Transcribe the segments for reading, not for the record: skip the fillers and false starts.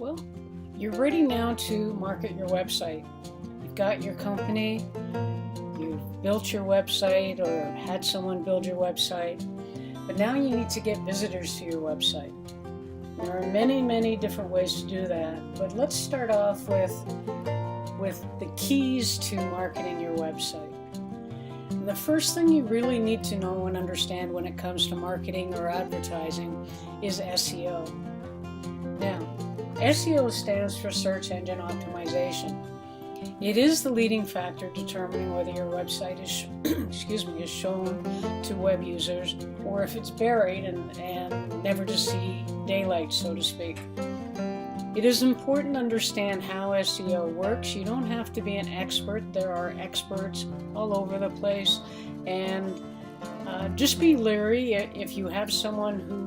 Well, you're ready now to market your website. You've got your company, you've built your website or had someone build your website, but now you need to get visitors to your website. There are many different ways to do that, but let's start off with the keys to marketing your website. And the first thing you really need to know and understand when it comes to marketing or advertising is SEO. Now, SEO stands for search engine optimization. It is the leading factor determining whether your website is shown to web users or if it's buried and never to see daylight, so to speak. It is important to understand how SEO works. You don't have to be an expert. There are experts all over the place, and just be leery if you have someone who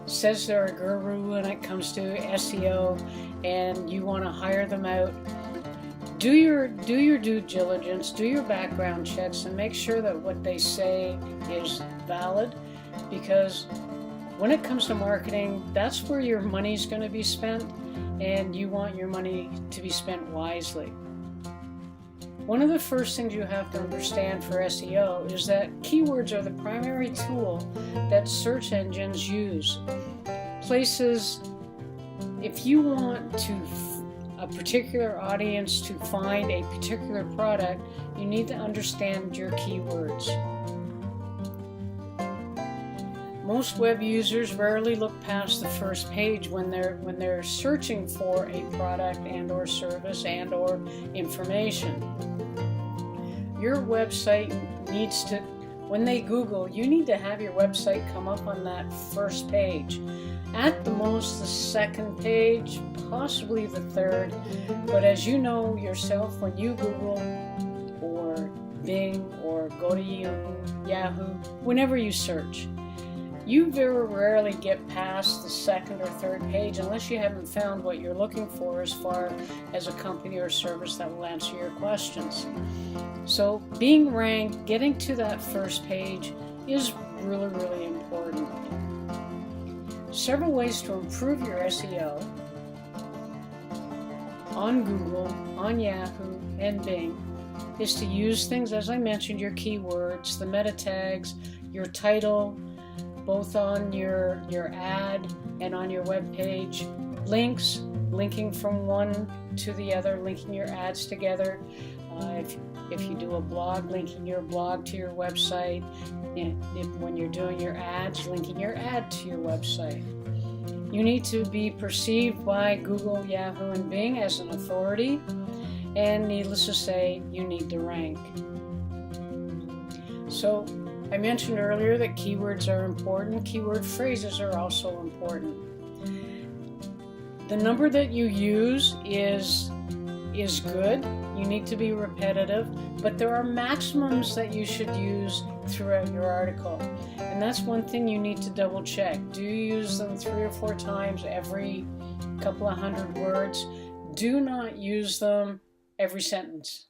says they're a guru when it comes to SEO and you want to hire them out. Do your due diligence, do your background checks, and make sure that what they say is valid, because when it comes to marketing, that's where your money's going to be spent, and you want your money to be spent wisely. One of the first things you have to understand for SEO is that keywords are the primary tool that search engines use. If you want a particular audience to find a particular product, you need to understand your keywords. Most web users rarely look past the first page when they're searching for a product and or service and or information. Your website needs to, when they Google, you need to have your website come up on that first page. At the most, the second page, possibly the third. But as you know yourself, when you Google or Bing or go to Yahoo, whenever you search, you very rarely get past the second or third page unless you haven't found what you're looking for as far as a company or service that will answer your questions. So being ranked, getting to that first page is really important. Several ways to improve your SEO on Google, on Yahoo, and Bing is to use things, as I mentioned, your keywords, the meta tags, your title, both on your ad and on your web page, links, linking from one to the other, linking your ads together. If you do a blog, linking your blog to your website. When you're doing your ads, linking your ad to your website. You need to be perceived by Google, Yahoo, and Bing as an authority, and needless to say, you need to rank. So, I mentioned earlier that keywords are important. Keyword phrases are also important. The number that you use is good. You need to be repetitive, but there are maximums that you should use throughout your article. And that's one thing you need to double check. Do you use them 3 or 4 times every couple of hundred words? Do not use them every sentence.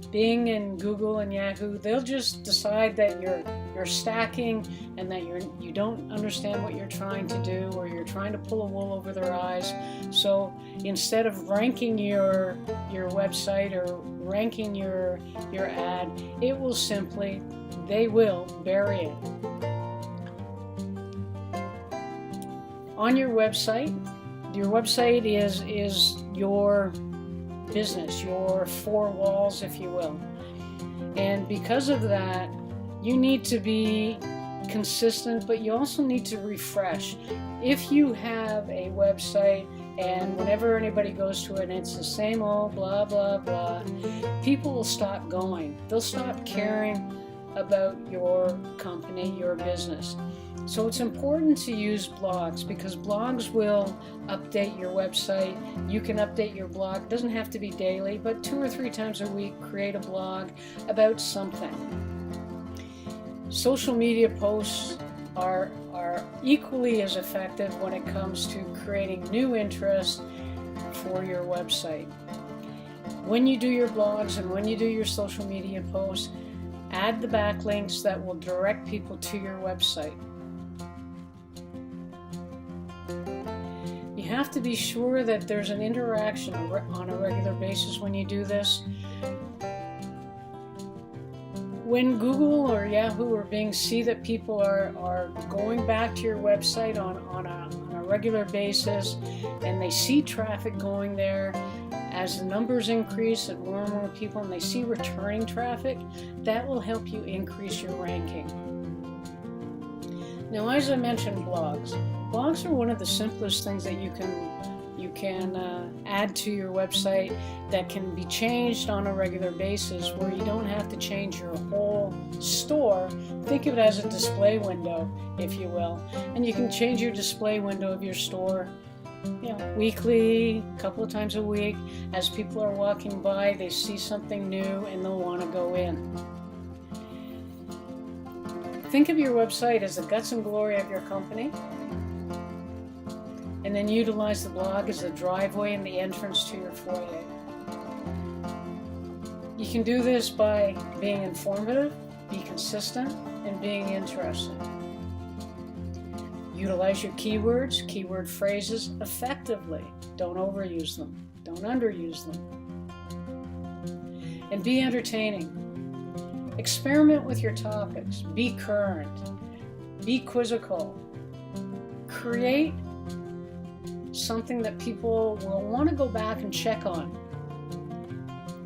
Bing and Google and Yahoo, they'll just decide that you're stacking and that you don't understand what you're trying to do, or you're trying to pull a wool over their eyes. So instead of ranking your website or ranking your ad, they will bury it. On your website is your business, your 4 walls, if you will. And because of that, you need to be consistent, but you also need to refresh. If you have a website and whenever anybody goes to it and it's the same old blah blah blah, people will stop going. They'll stop caring about your company, your business. So it's important to use blogs, because blogs will update your website. You can update your blog. It doesn't have to be daily, but 2 or 3 times a week, create a blog about something. Social media posts are equally as effective when it comes to creating new interest for your website. When you do your blogs and when you do your social media posts, add the backlinks that will direct people to your website. have to be sure that there's an interaction on a regular basis when you do this. When Google or Yahoo or Bing see that people are going back to your website on a regular basis, and they see traffic going there, as the numbers increase and more people, and they see returning traffic, that will help you increase your ranking. Now, as I mentioned, blogs. Blogs are one of the simplest things that you can add to your website that can be changed on a regular basis, where you don't have to change your whole store. Think of it as a display window, if you will, and you can change your display window of your store, weekly, a couple of times a week. As people are walking by, they see something new and they'll want to go in. Think of your website as the guts and glory of your company, and then utilize the blog as the driveway and the entrance to your foyer. You can do this by being informative, be consistent, and being interesting. Utilize your keywords, keyword phrases effectively. Don't overuse them. Don't underuse them. And be entertaining. Experiment with your topics. Be current. Be quizzical. Create something that people will want to go back and check on.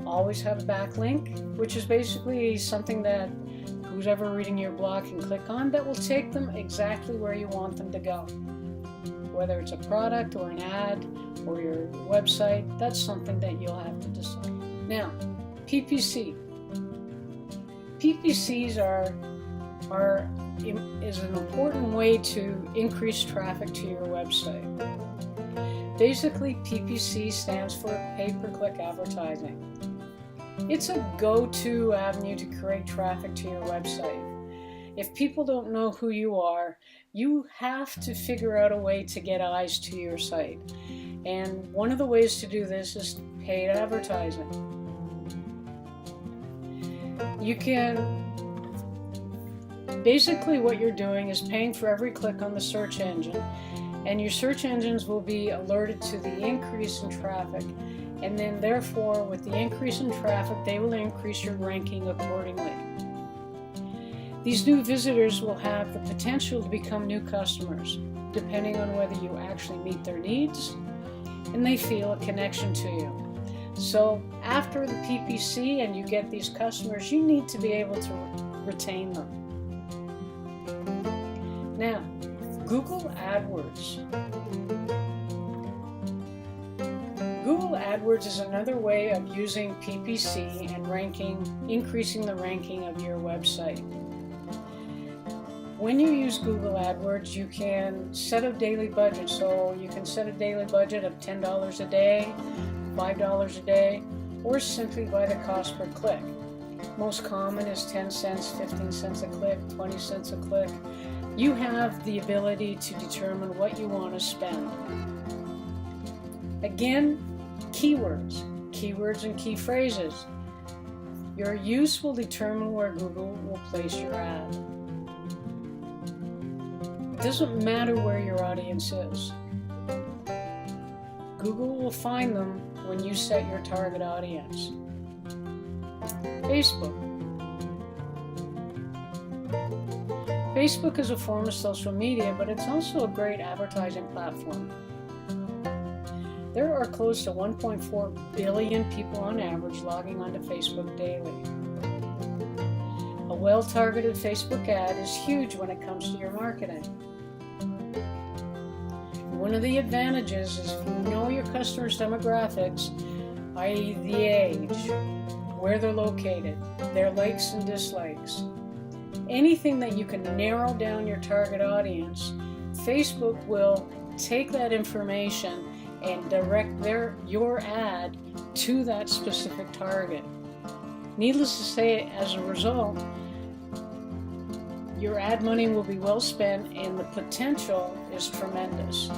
Always have a backlink, which is basically something that who's ever reading your blog can click on, that will take them exactly where you want them to go. Whether it's a product or an ad or your website, that's something that you'll have to decide. Now, PPC. PPCs is an important way to increase traffic to your website. Basically, PPC stands for pay-per-click advertising. It's a go-to avenue to create traffic to your website. If people don't know who you are, you have to figure out a way to get eyes to your site. And one of the ways to do this is paid advertising. You can, basically what you're doing is paying for every click on the search engine, and your search engines will be alerted to the increase in traffic. And then therefore, with the increase in traffic, they will increase your ranking accordingly. These new visitors will have the potential to become new customers, depending on whether you actually meet their needs and they feel a connection to you. So after the PPC and you get these customers, you need to be able to retain them. Now, Google AdWords. Google AdWords is another way of using PPC and increasing the ranking of your website. When you use Google AdWords, you can set a daily budget. So you can set a daily budget of $10 a day, $5 a day, or simply by the cost per click. Most common is 10 cents, 15 cents a click, 20 cents a click. You have the ability to determine what you want to spend. Again, keywords and key phrases. Your use will determine where Google will place your ad. It doesn't matter where your audience is. Google will find them when you set your target audience. Facebook. Facebook is a form of social media, but it's also a great advertising platform. There are close to 1.4 billion people on average logging onto Facebook daily. A well-targeted Facebook ad is huge when it comes to your marketing. One of the advantages is if you know your customers' demographics, i.e. the age, where they're located, their likes and dislikes, anything that you can narrow down your target audience, Facebook will take that information and direct your ad to that specific target. Needless to say, as a result, your ad money will be well spent and the potential is tremendous.